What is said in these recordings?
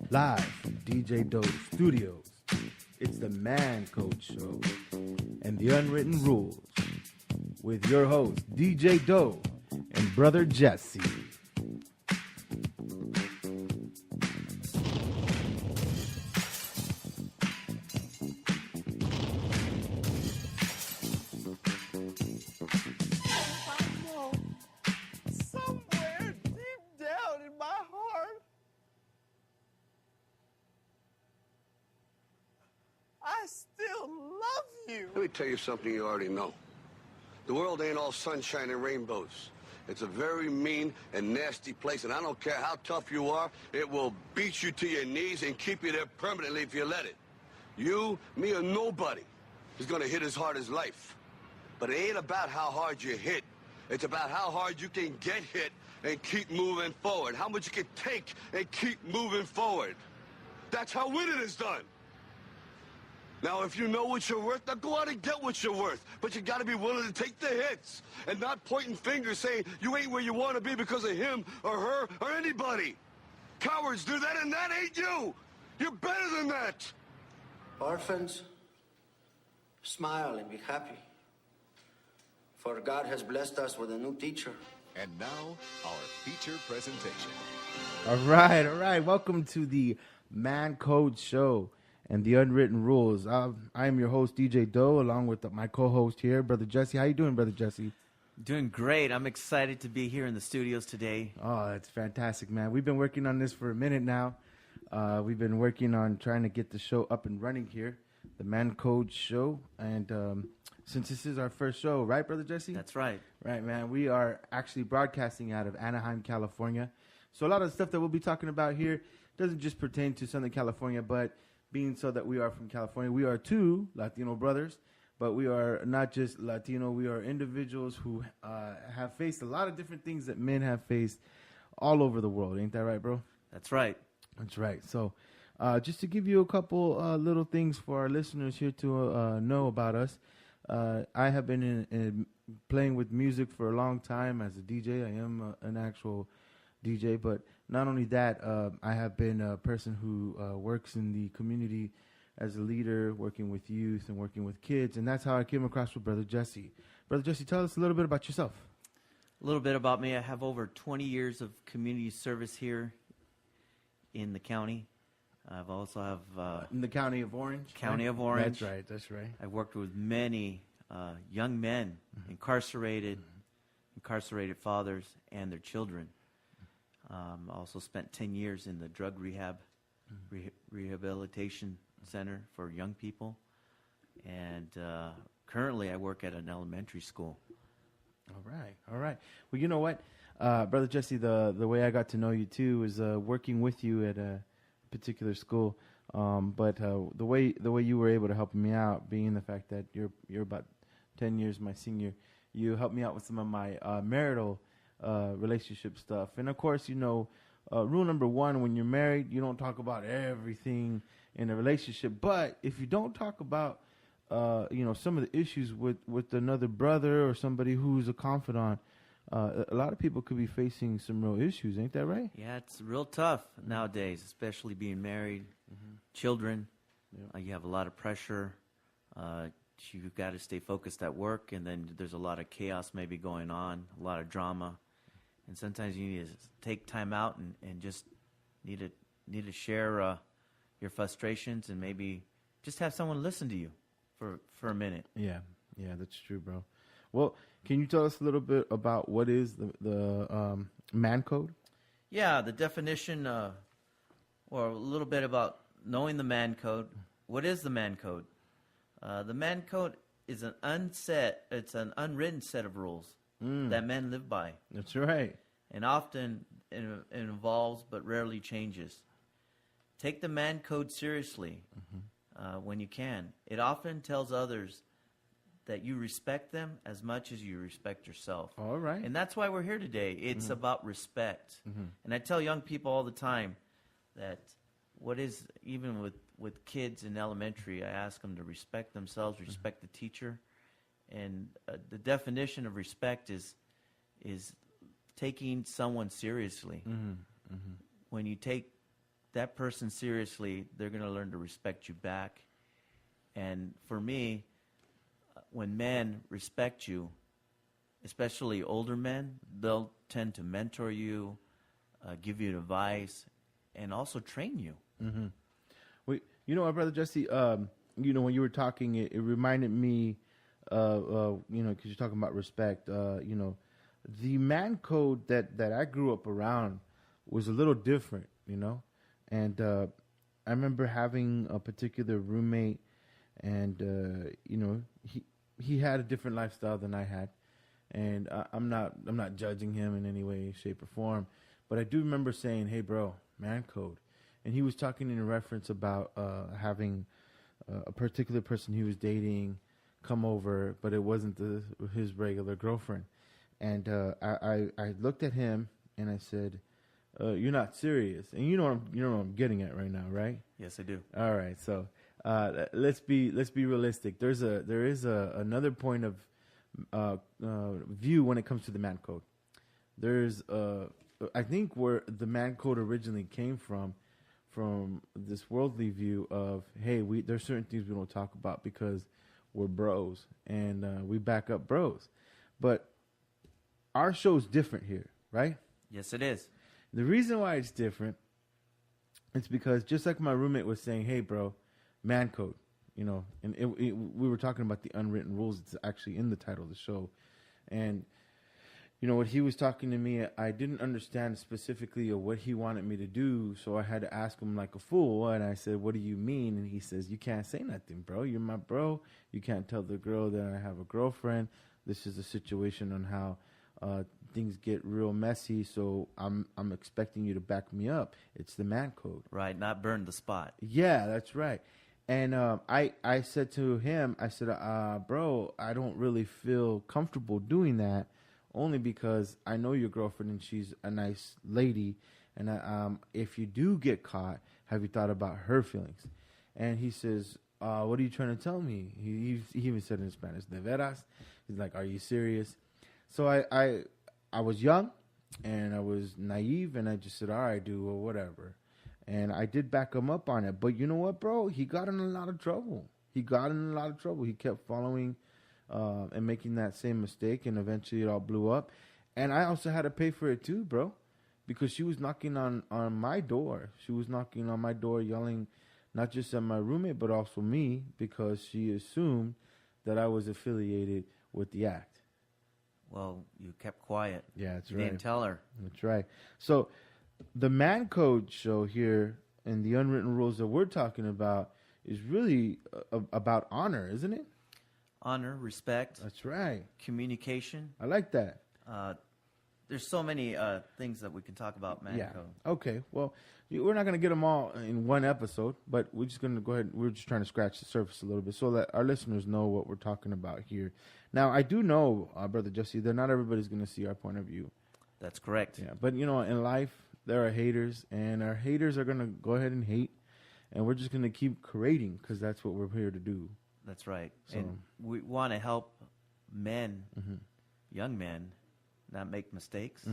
Live from DJ Doe Studios, it's the Man Code Show and the Unwritten Rules with your host, DJ Doe and Brother Jesse. Let me tell you something you already know. The world ain't all sunshine and rainbows. It's a very mean and nasty place, and I don't care how tough you are, it will beat you to your knees and keep you there permanently if you let it. You, me, or nobody is gonna hit as hard as life. But it ain't about how hard you hit. It's about how hard you can get hit and keep moving forward. How much you can take and keep moving forward. That's how winning is done. Now, if you know what you're worth, now go out and get what you're worth. But you got to be willing to take the hits and not pointing fingers saying you ain't where you want to be because of him or her or anybody. Cowards do that, and that ain't you. You're better than that. Orphans, smile and be happy. For God has blessed us with a new teacher. And now, our feature presentation. All right. Welcome to the Man Code Show and the Unwritten Rules. I am your host, DJ Doe, along with my co-host here, Brother Jesse. How you doing, Brother Jesse? Doing great. I'm excited to be here in the studios today. Oh, that's fantastic, man. We've been working on this for a minute now. We've been working on trying to get the show up and running here, the Man Code Show. And since this is our first show, right, Brother Jesse? That's right. Right, man. We are actually broadcasting out of Anaheim, California. So a lot of the stuff that we'll be talking about here doesn't just pertain to Southern California, but being so that we are from California, we are two Latino brothers, but we are not just Latino. We are individuals who have faced a lot of different things that men have faced all over the world. Ain't that right, bro? That's right. That's right. So just to give you a couple little things for our listeners here to know about us, I have been in playing with music for a long time as a DJ. I am an actual DJ, but not only that, I have been a person who works in the community as a leader, working with youth and working with kids, and that's how I came across with Brother Jesse. Brother Jesse, tell us a little bit about yourself. A little bit about me. I have over 20 years of community service here in the county. I've also have in the county of Orange. County of Orange. That's right. I've worked with many young men, incarcerated fathers and their children. I also spent 10 years in the drug rehabilitation center for young people. And currently I work at an elementary school. All right. Well, you know what, Brother Jesse, the way I got to know you, too, is working with you at a particular school. But the way you were able to help me out, being the fact that you're about 10 years my senior, you helped me out with some of my marital relationship stuff. And of course, you know, rule number one, when you're married, you don't talk about everything in a relationship. But if you don't talk about some of the issues with another brother or somebody who's a confidant, a lot of people could be facing some real issues. Ain't that right? Yeah, it's real tough nowadays, especially being married, children. Yep. You have a lot of pressure. You've got to stay focused at work, and then there's a lot of chaos maybe going on, a lot of drama. And sometimes you need to take time out and just need to share your frustrations and maybe just have someone listen to you for a minute. Yeah, that's true, bro. Well, can you tell us a little bit about what is the Man Code? Yeah, the definition, or a little bit about knowing the Man Code. What is the Man Code? The Man Code is an unwritten set of rules that men live by. That's right. And often it involves but rarely changes. Take the Man Code seriously when you can. It often tells others that you respect them as much as you respect yourself. All right. And that's why we're here today. It's about respect. And I tell young people all the time that even with kids in elementary, I ask them to respect themselves, respect the teacher. And the definition of respect is is taking someone seriously. When you take that person seriously, they're going to learn to respect you back. And for me, when men respect you, especially older men, they'll tend to mentor you, give you advice, and also train you. Wait, you know what, Brother Jesse? You know, when you were talking, it reminded me, you know, because you're talking about respect. You know, the man code that I grew up around was a little different, you know. And I remember having a particular roommate, and you know, he had a different lifestyle than I had, and I'm not judging him in any way, shape, or form, but I do remember saying, "Hey, bro, man code," and he was talking in reference about having a particular person he was dating come over, but it wasn't his regular girlfriend, and I looked at him and I said, "You're not serious," and you know what I'm getting at right now, right? Yes, I do. All right, so let's be realistic. There is another point of view when it comes to the man code. There's I think where the man code originally came from this worldly view of, hey, there's certain things we don't talk about because we're bros and we back up bros, but our show's different here, right? Yes, it is. The reason why it's different, it's because just like my roommate was saying, hey, bro, man code, you know, and we were talking about the unwritten rules. It's actually in the title of the show. And, you know, what he was talking to me, I didn't understand specifically what he wanted me to do, so I had to ask him like a fool. And I said, what do you mean? And he says, you can't say nothing, bro. You're my bro. You can't tell the girl that I have a girlfriend. This is a situation on how things get real messy, so I'm expecting you to back me up. It's the man code. Right, not burn the spot. Yeah, that's right. And I said to him, I said, bro, I don't really feel comfortable doing that, only because I know your girlfriend and she's a nice lady, and if you do get caught, have you thought about her feelings? And he says, what are you trying to tell me? He even said in Spanish, de veras? He's like, are you serious? So I was young, and I was naive, and I just said, all right, dude, well, whatever. And I did back him up on it. But you know what, bro? He got in a lot of trouble. He kept following and making that same mistake, and eventually it all blew up. And I also had to pay for it too, bro, because she was knocking on my door. She was knocking on my door, yelling not just at my roommate, but also me, because she assumed that I was affiliated with the act. Well, you kept quiet. Yeah, that's you right. Didn't tell her. That's right. So the man code show here and the unwritten rules that we're talking about is really about honor, isn't it? Honor, respect. That's right. Communication. I like that. There's so many things that we can talk about man code. Okay. Well, we're not going to get them all in one episode, but we're just going to go ahead. We're just trying to scratch the surface a little bit so that our listeners know what we're talking about here. Now, I do know, Brother Jesse, that not everybody's going to see our point of view. That's correct. Yeah, but, you know, in life, there are haters, and our haters are going to go ahead and hate, and we're just going to keep creating because that's what we're here to do. That's right. So, and we want to help men, young men, not make mistakes,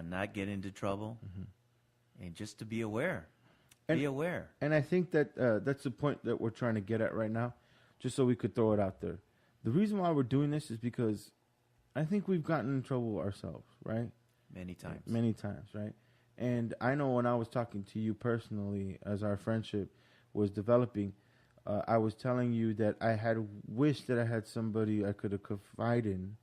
not get into trouble, and just to be aware. Be aware. And I think that that's the point that we're trying to get at right now, just so we could throw it out there. The reason why we're doing this is because I think we've gotten in trouble ourselves, right? Many times. Many times, right? And I know when I was talking to you personally as our friendship was developing, I was telling you that I had wished that I had somebody I could have confided in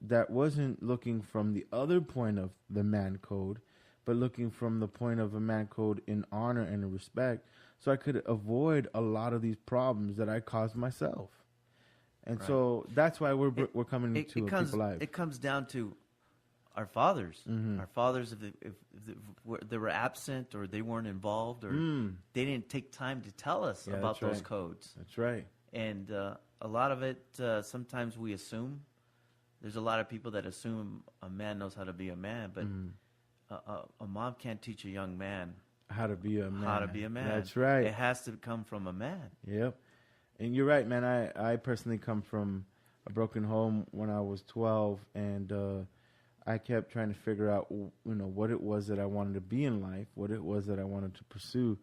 that wasn't looking from the other point of the man code, but looking from the point of a man code in honor and respect, so I could avoid a lot of these problems that I caused myself. And so that's why we're coming to people live. It comes down to our fathers. Our fathers, if they were absent or they weren't involved or they didn't take time to tell us about those codes. That's right. And a lot of it, sometimes we assume. There's a lot of people that assume a man knows how to be a man, but a mom can't teach a young man how to be a man. That's right. It has to come from a man. Yep. And you're right, man. I personally come from a broken home when I was 12, and I kept trying to figure out, what it was that I wanted to be in life, what it was that I wanted to pursue,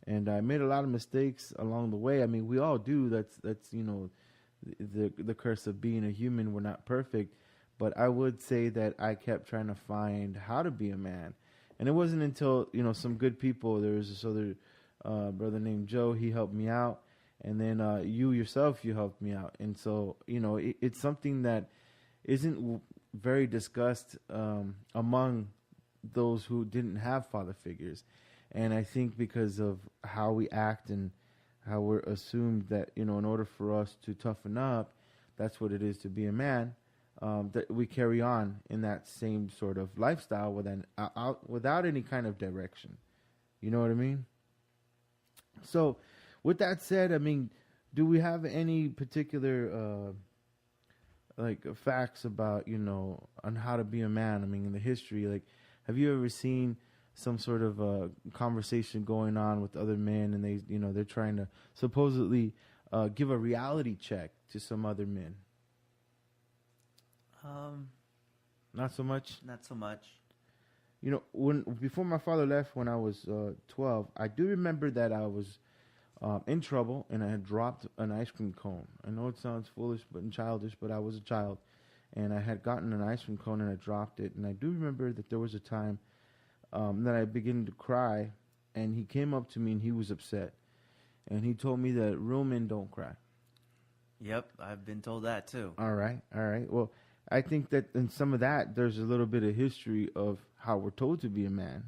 and I made a lot of mistakes along the way. I mean, we all do. That's the curse of being a human. We're not perfect, but I would say that I kept trying to find how to be a man, and it wasn't until some good people. There was this other brother named Joe. He helped me out, and then you yourself, you helped me out, and so it's something that isn't very discussed among those who didn't have father figures. And I think because of how we act and how we're assumed that, in order for us to toughen up, that's what it is to be a man, that we carry on in that same sort of lifestyle without any kind of direction. You know what I mean? So with that said, I mean, do we have any particular facts about, on how to be a man? I mean, in the history, have you ever seen some sort of conversation going on with other men, and they're trying to supposedly give a reality check to some other men? Not so much. Not so much. Before my father left when I was 12, I do remember that I was in trouble, and I had dropped an ice cream cone. I know it sounds foolish and childish, but I was a child, and I had gotten an ice cream cone and I dropped it. And I do remember that there was a time that I began to cry, and he came up to me and he was upset, and he told me that real men don't cry. Yep, I've been told that too. All right. Well, I think that in some of that, there's a little bit of history of how we're told to be a man,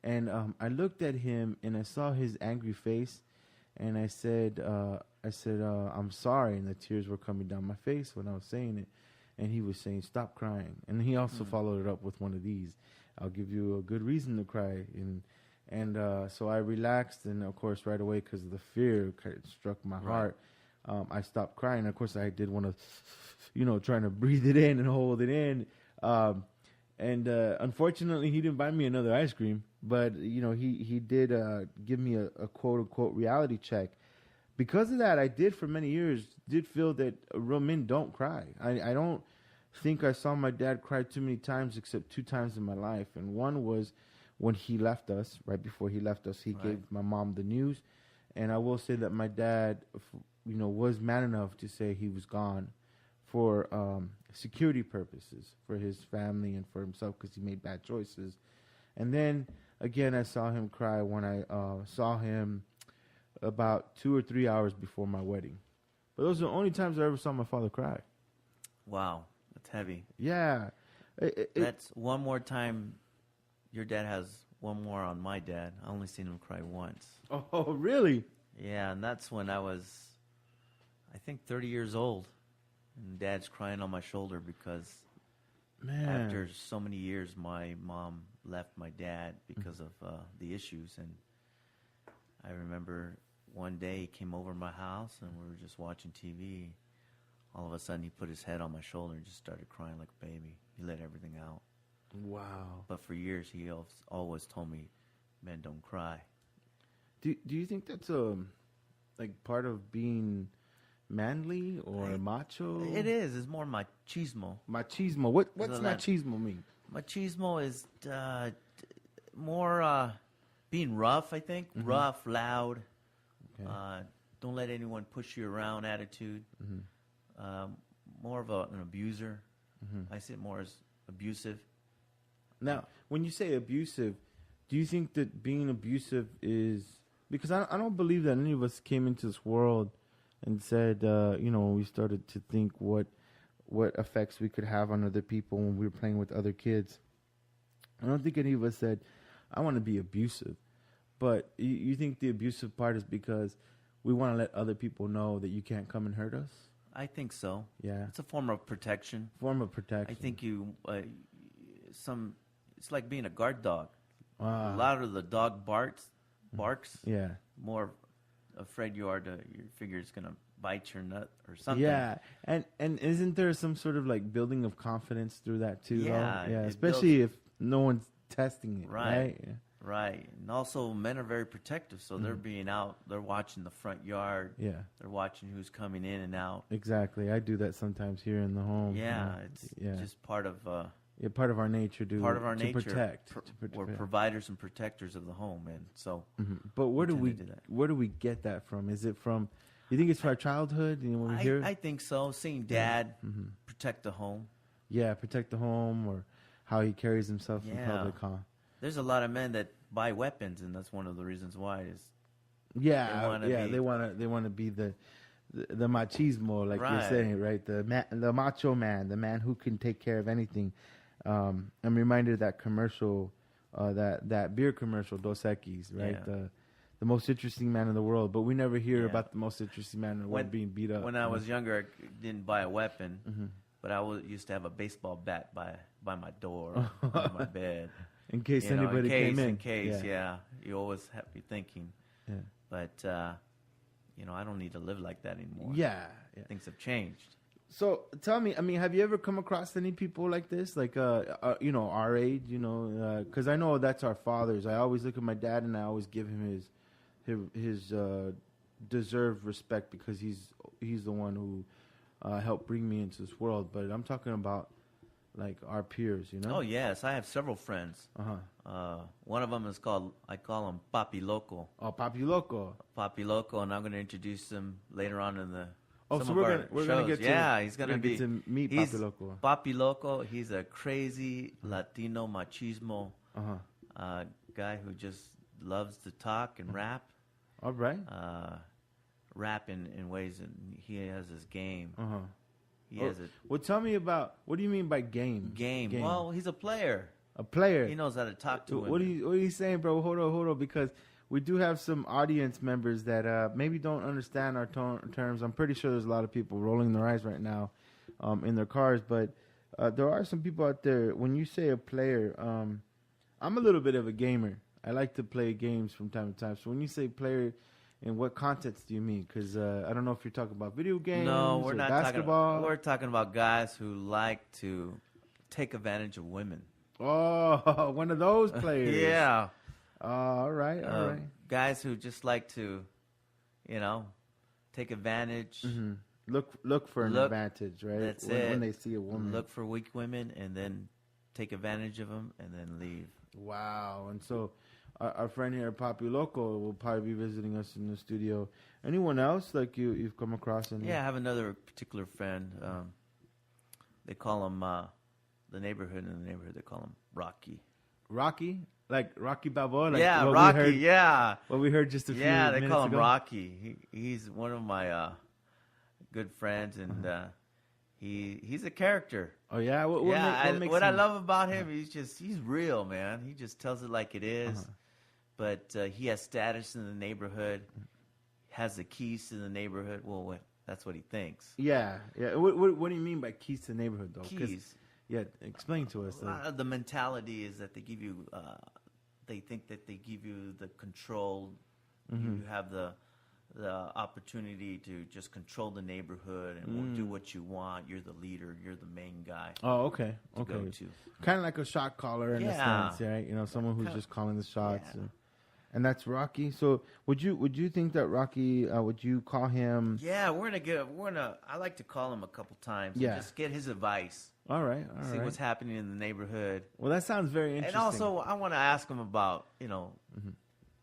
And I looked at him and I saw his angry face, and I said, I'm sorry, and the tears were coming down my face when I was saying it, and he was saying, stop crying, and he also followed it up with one of these. I'll give you a good reason to cry. And so I relaxed, and of course, right away, because of the fear struck my heart, I stopped crying. Of course, I did one of, trying to breathe it in and hold it in. And unfortunately, he didn't buy me another ice cream, but he did give me a quote unquote reality check. Because of that, I did for many years feel that real men don't cry. I don't think I saw my dad cry too many times, except 2 times in my life. And one was when he left us. Right before he left us, he gave my mom the news. And I will say that my dad, was man enough to say he was gone for security purposes, for his family and for himself, because he made bad choices. And then again, I saw him cry when I saw him about 2 or 3 hours before my wedding. But those are the only times I ever saw my father cry. Wow. That's heavy. Yeah. That's one more time. Your dad has one more on my dad. I only seen him cry once. Oh, really? Yeah, and that's when I was, I think, 30 years old. And Dad's crying on my shoulder because after so many years, my mom left my dad because of the issues. And I remember one day he came over to my house, and we were just watching TV. All of a sudden, he put his head on my shoulder and just started crying like a baby. He let everything out. Wow. But for years, he always told me, men don't cry. Do you think that's part of being manly or macho? It is. It's more machismo. Machismo. What's machismo mean? Machismo is more being rough, I think. Mm-hmm. Rough, loud. Okay. Don't let anyone push you around attitude. Mm-hmm. More of an abuser. Mm-hmm. I see it more as abusive. Now, when you say abusive, do you think that being abusive is... Because I don't believe that any of us came into this world and said, when we started to think what effects we could have on other people when we were playing with other kids. I don't think any of us said, I want to be abusive. But you think the abusive part is because we want to let other people know that you can't come and hurt us? I think so. Yeah. It's a form of protection. I think it's like being a guard dog. A lot of the dog barks. Yeah. More afraid you figure it's going to bite your nut or something. Yeah. And isn't there some sort of building of confidence through that too? Yeah. Though? Yeah. Especially if no one's testing it. Right. Right. And also, men are very protective, so they're being out. They're watching the front yard. Yeah. They're watching who's coming in and out. Exactly. I do that sometimes here in the home. Yeah, it's just part of part of our nature, part of our to nature. protect. We're providers and protectors of the home, and so. But where do tend to do that. where do we get that from? Is it from? You think it's from our childhood? You know, when we hear, I think so. Seeing Dad protect the home. yeah, protect the home, or how he carries himself in public, huh? There's a lot of men that buy weapons, and that's one of the reasons why. Yeah, they want to be the machismo, like you're saying, right? The macho man, the man who can take care of anything. I'm reminded of that commercial, that beer commercial, Dos Equis, right? Yeah. The most interesting man in the world, but we never hear about the most interesting man in the world being beat up. When I was younger, I didn't buy a weapon, but I used to have a baseball bat by my door, by my bed. In case anybody came in. In case, yeah. You always have to be thinking. Yeah. But, I don't need to live like that anymore. Yeah. Things have changed. So tell me, I mean, have you ever come across any people like this, like our age, because I know that's our fathers. I always look at my dad and I always give him his deserved respect because he's the one who helped bring me into this world. But I'm talking about like our peers, Oh yes, I have several friends. One of them is I call him Papi Loco. Oh, Papi Loco. Papi Loco, and I'm going to introduce him later on in the. Oh, so we're gonna get to he's gonna be to meet Papi Loco. Papi Loco, he's a crazy Latino machismo guy who just loves to talk and rap. All right. Rap in ways that he has his game. He has it. Well, tell me about, what do you mean by game? Game. Well, he's a player. A player. He knows how to talk to women. What are you saying, bro? Hold on, because we do have some audience members that maybe don't understand our terms. I'm pretty sure there's a lot of people rolling their eyes right now in their cars, but there are some people out there. When you say a player, I'm a little bit of a gamer. I like to play games from time to time. So when you say player, in what context do you mean? Because I don't know if you're talking about video games we're or not basketball. We're talking about guys who like to take advantage of women. Oh, one of those players. Yeah. All right. Guys who just like to, take advantage. Mm-hmm. Look for an advantage, right? That's when they see a woman. Look for weak women and then take advantage of them and then leave. Wow. And so our friend here, Papi Loco, will probably be visiting us in the studio. Anyone else like you've come across? Yeah, I have another particular friend. They call him in the neighborhood, they call him Rocky. Rocky? Like Rocky Balboa? Like yeah, Rocky, What we heard just a few minutes ago? Yeah, they call him Rocky. He's one of my good friends, and he's a character. Oh, yeah? What I love about him, he's real, man. He just tells it like it is. But he has status in the neighborhood, has the keys to the neighborhood. Well, that's what he thinks. Yeah. What do you mean by keys to the neighborhood, though? Keys. Yeah, explain to us. The mentality is that they give you, they think that they give you the control. You have the opportunity to just control the neighborhood and do what you want. You're the leader. You're the main guy. Oh, okay. Go to. Kind of like a shot caller in a sense, right? Someone who's just calling the shots. Yeah. And that's Rocky. So would you think that Rocky? Would you call him? Yeah, I like to call him a couple times. Yeah. And just get his advice. All right. See what's happening in the neighborhood. Well, that sounds very interesting. And also, I want to ask him about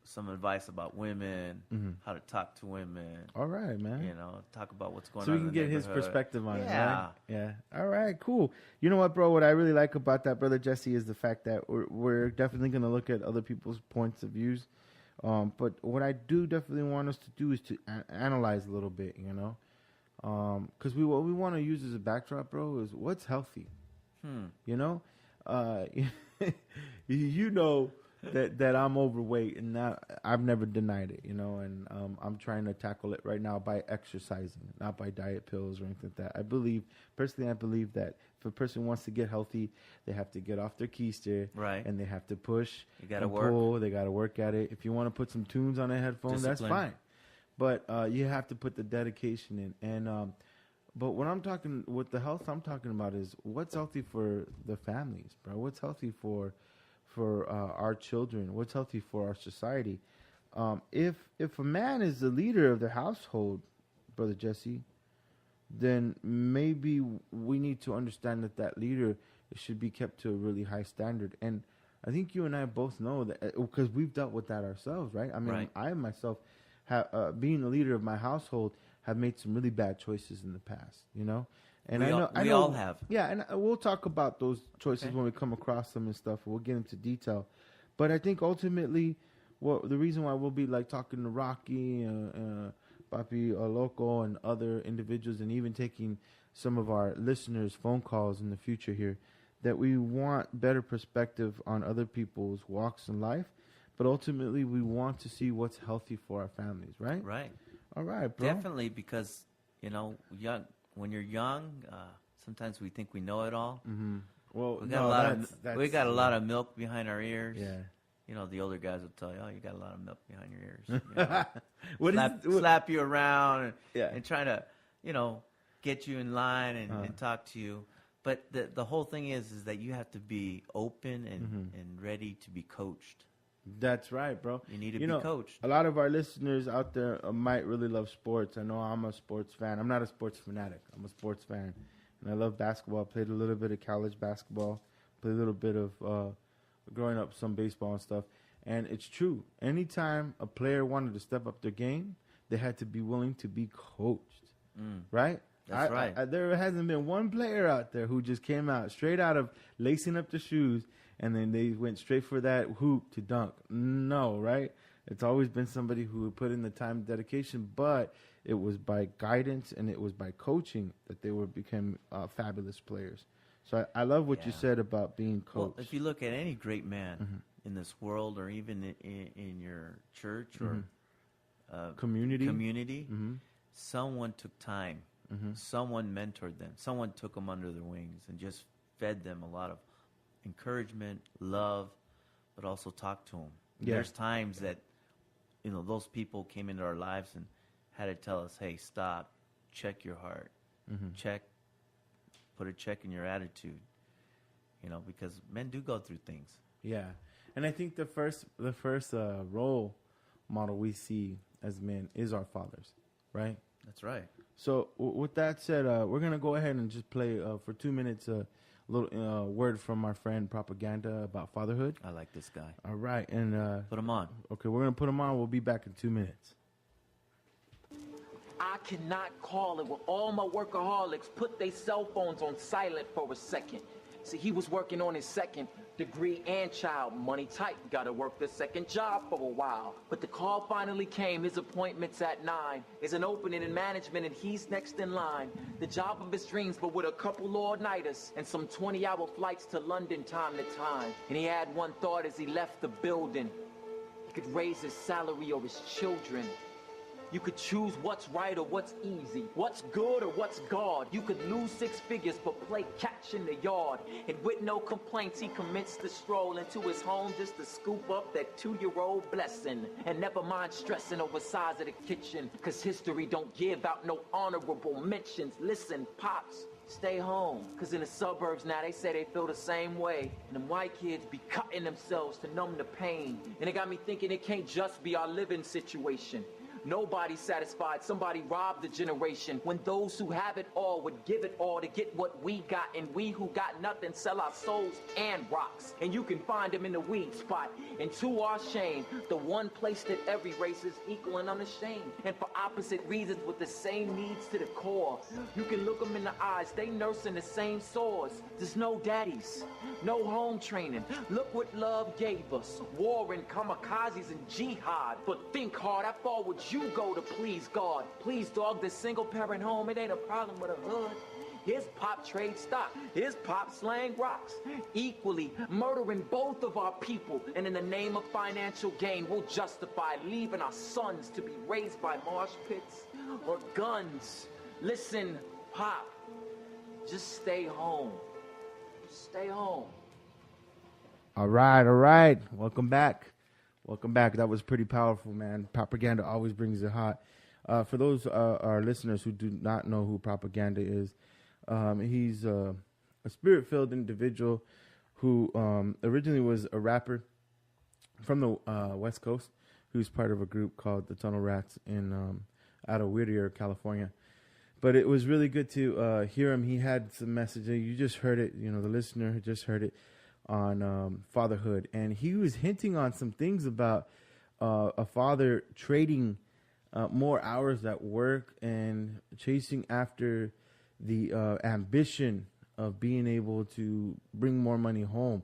some advice about women, how to talk to women. All right, man. Talk about what's going on. So we can in get the his perspective on it. Yeah. Right? Yeah. All right. Cool. You know what, bro? What I really like about that, brother Jesse, is the fact that we're definitely going to look at other people's points of views. But what I do definitely want us to do is to analyze a little bit, because what we want to use as a backdrop, bro, is what's healthy. That I'm overweight, and I've never denied it, and I'm trying to tackle it right now by exercising, not by diet pills or anything like that. I believe that if a person wants to get healthy, they have to get off their keister, right? And they have to push. You got to work. Pull, they got to work at it. If you want to put some tunes on a headphone, that's fine. But you have to put the dedication in. And but when I'm talking with the health, I'm talking about is what's healthy for the families, bro. What's healthy for for our children, what's healthy for our society. If a man is the leader of the household, Brother Jesse, then maybe we need to understand that leader should be kept to a really high standard. And I think you and I both know that because we've dealt with that ourselves, right? I mean, Right. I myself, being the leader of my household, have made some really bad choices in the past, you know? And We all have. Yeah, and we'll talk about those choices when we come across them and stuff. We'll get into detail. But I think ultimately, the reason why we'll be like talking to Rocky, Papi Loco, and other individuals, and even taking some of our listeners' phone calls in the future here, that we want better perspective on other people's walks in life, but ultimately we want to see what's healthy for our families, right? Right. All right, bro. Definitely, because, when you're young, sometimes we think we know it all. Mm-hmm. Well, We got a lot of milk behind our ears. Yeah. The older guys will tell you, "Oh, you got a lot of milk behind your ears." What slap you around Yeah. and try to, get you in line and talk to you. But the whole thing is that you have to be open and ready to be coached. That's right, bro. You need to be coached. A lot of our listeners out there might really love sports. I know I'm a sports fan. I'm not a sports fanatic. I'm a sports fan. And I love basketball. I played a little bit of college basketball. Played a little bit of, growing up, some baseball and stuff. And it's true. Anytime a player wanted to step up their game, they had to be willing to be coached. Right? That's right. There hasn't been one player out there who just came out straight out of lacing up the shoes and then they went straight for that hoop to dunk. No, right? It's always been somebody who put in the time and dedication, but it was by guidance and it was by coaching that they became fabulous players. So I love what you said about being coached. Well, if you look at any great man in this world, or even in your church or community, someone took time. Someone mentored them. Someone took them under their wings and just fed them a lot of encouragement, love, but also talked to them. Yeah. There's times that, those people came into our lives and had to tell us, "Hey, stop, check your heart, put a check in your attitude," because men do go through things. Yeah, and I think the first role model we see as men is our fathers, right? That's right. So with that said, we're gonna go ahead and just play for 2 minutes a little word from our friend Propaganda about fatherhood. I like this guy. All right, and Put him on. Okay, we're gonna put him on. We'll be back in 2 minutes. I cannot call it when all my workaholics put their cell phones on silent for a second. See, he was working on his second degree and child. Money tight, gotta work the second job for a while. But the call finally came, his appointment's at 9. There's an opening in management and he's next in line. The job of his dreams, but with a couple all-nighters and some 20-hour flights to London time to time. And he had one thought as he left the building. He could raise his salary or his children. You could choose what's right or what's easy, what's good or what's God. You could lose 6 figures but play catch in the yard. And with no complaints, he commits to stroll into his home just to scoop up that 2-year-old blessing. And never mind stressing over size of the kitchen, cause history don't give out no honorable mentions. Listen, Pops, stay home. Cause in the suburbs now they say they feel the same way. And them white kids be cutting themselves to numb the pain. And it got me thinking it can't just be our living situation. Nobody's satisfied. Somebody robbed the generation when those who have it all would give it all to get what we got, and we who got nothing sell our souls and rocks. And you can find them in the weed spot. And to our shame, the one place that every race is equal and unashamed. And for opposite reasons with the same needs to the core. You can look them in the eyes. They nursing the same sores. There's no daddies, no home training. Look what love gave us. War and kamikazes and jihad. But think hard, how far would you go to please God? Please, dog, this single parent home, it ain't a problem with a hood. His pop trade stock, his pop slang rocks. Equally murdering both of our people. And in the name of financial gain, we'll justify leaving our sons to be raised by marsh pits or guns. Listen, Pop, just stay home. Just stay home. All right. Welcome back. That was pretty powerful, man. Propaganda always brings it hot. For those our listeners who do not know who Propaganda is, he's a spirit-filled individual who originally was a rapper from the West Coast, who's part of a group called the Tunnel Rats in out of Whittier, California. But it was really good to hear him. He had some message. You just heard it. You know, the listener had just heard it on fatherhood, and he was hinting on some things about a father trading more hours at work and chasing after the ambition of being able to bring more money home.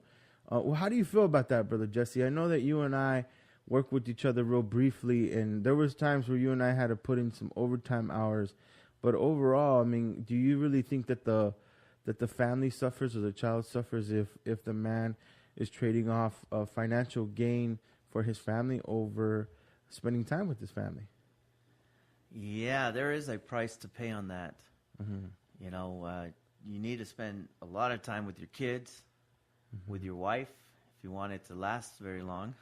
Well, how do you feel about that, Brother Jesse? I know that you and I worked with each other real briefly, and there was times where you and I had to put in some overtime hours. But overall, I mean, do you really think that the family suffers or the child suffers if the man is trading off a financial gain for his family over spending time with his family? Yeah, there is a price to pay on that. Mm-hmm. You know, you need to spend a lot of time with your kids, with your wife, if you want it to last very long.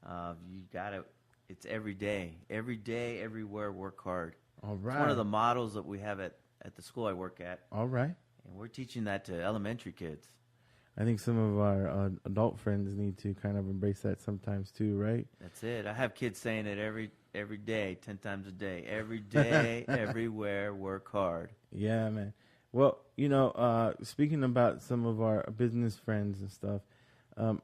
You gotta. It's every day, everywhere. Work hard. All right. It's one of the models that we have at the school I work at. All right. And we're teaching that to elementary kids. I think some of our adult friends need to kind of embrace that sometimes too, right? That's it. I have kids saying it every day, 10 times a day. Every day, everywhere, work hard. Yeah, man. Well, you know, speaking about some of our business friends and stuff,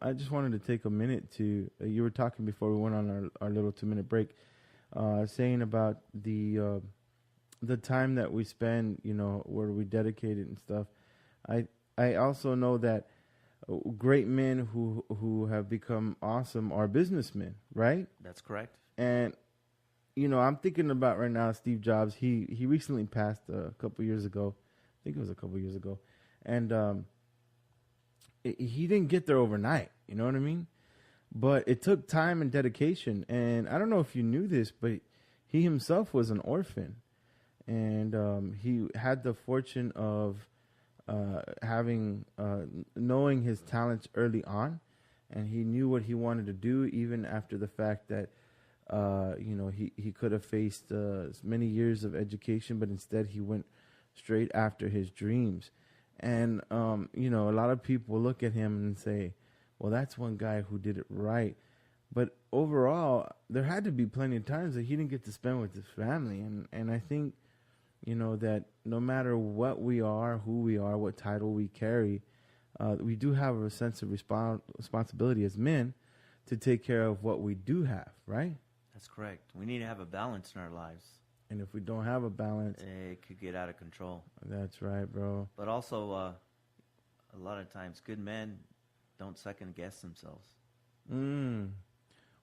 I just wanted to take a minute to, you were talking before we went on our little 2-minute break, saying about the time that we spend, you know, where we dedicate it and stuff. I also know that great men who have become awesome are businessmen, right? That's correct. And, you know, I'm thinking about right now Steve Jobs. He recently passed a couple years ago. I think it was a couple years ago. And he didn't get there overnight, you know what I mean? But it took time and dedication. And I don't know if you knew this, but he himself was an orphan. And he had the fortune of knowing his talents early on. And he knew what he wanted to do, even after the fact that, you know, he could have faced many years of education, but instead he went straight after his dreams. And, you know, a lot of people look at him and say, well, that's one guy who did it right. But overall, there had to be plenty of times that he didn't get to spend with his family. And I think, you know, that no matter what we are, who we are, what title we carry, we do have a sense of responsibility as men to take care of what we do have, right? That's correct. We need to have a balance in our lives. And if we don't have a balance, it could get out of control. That's right, bro. But also, a lot of times, good men don't second guess themselves.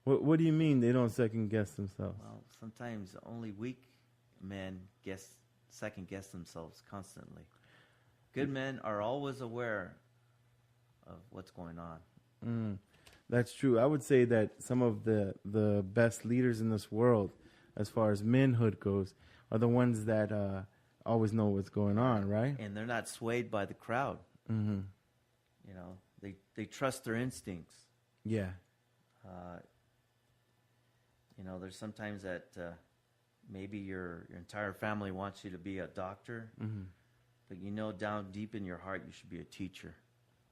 What do you mean they don't second guess themselves? Well, sometimes only weak men second guess themselves constantly. Good men are always aware of what's going on. That's true. I would say that some of the best leaders in this world, as far as manhood goes, are the ones that always know what's going on, right? And they're not swayed by the crowd. Mm-hmm. You know, they trust their instincts. Yeah. You know, there's sometimes that maybe your entire family wants you to be a doctor, but you know down deep in your heart you should be a teacher.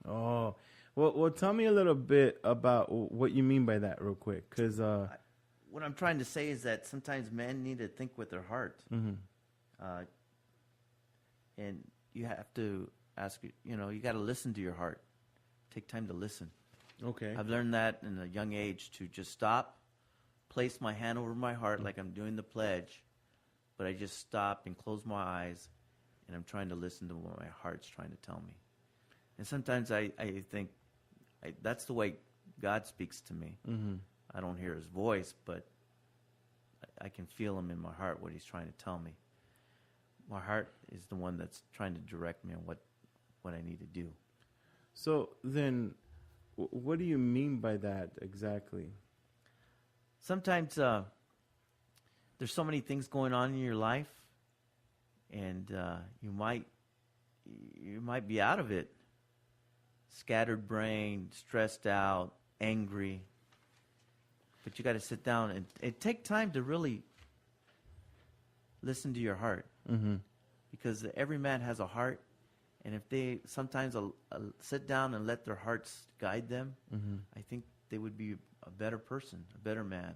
Oh, well, tell me a little bit about what you mean by that real quick, because what I'm trying to say is that sometimes men need to think with their heart. And you have to ask, you know, you got to listen to your heart. Take time to listen. Okay. I've learned that in a young age, to just stop, place my hand over my heart like I'm doing the pledge, but I just stop and close my eyes, and I'm trying to listen to what my heart's trying to tell me. And sometimes I think that's the way God speaks to me. I don't hear his voice, but I can feel him in my heart, what he's trying to tell me. My heart is the one that's trying to direct me on what I need to do. So then, what do you mean by that exactly? Sometimes there's so many things going on in your life, and you might be out of it. Scattered brain, stressed out, angry. But you got to sit down and take time to really listen to your heart. Because every man has a heart, And if they sometimes sit down and let their hearts guide them, I think they would be a better person, a better man.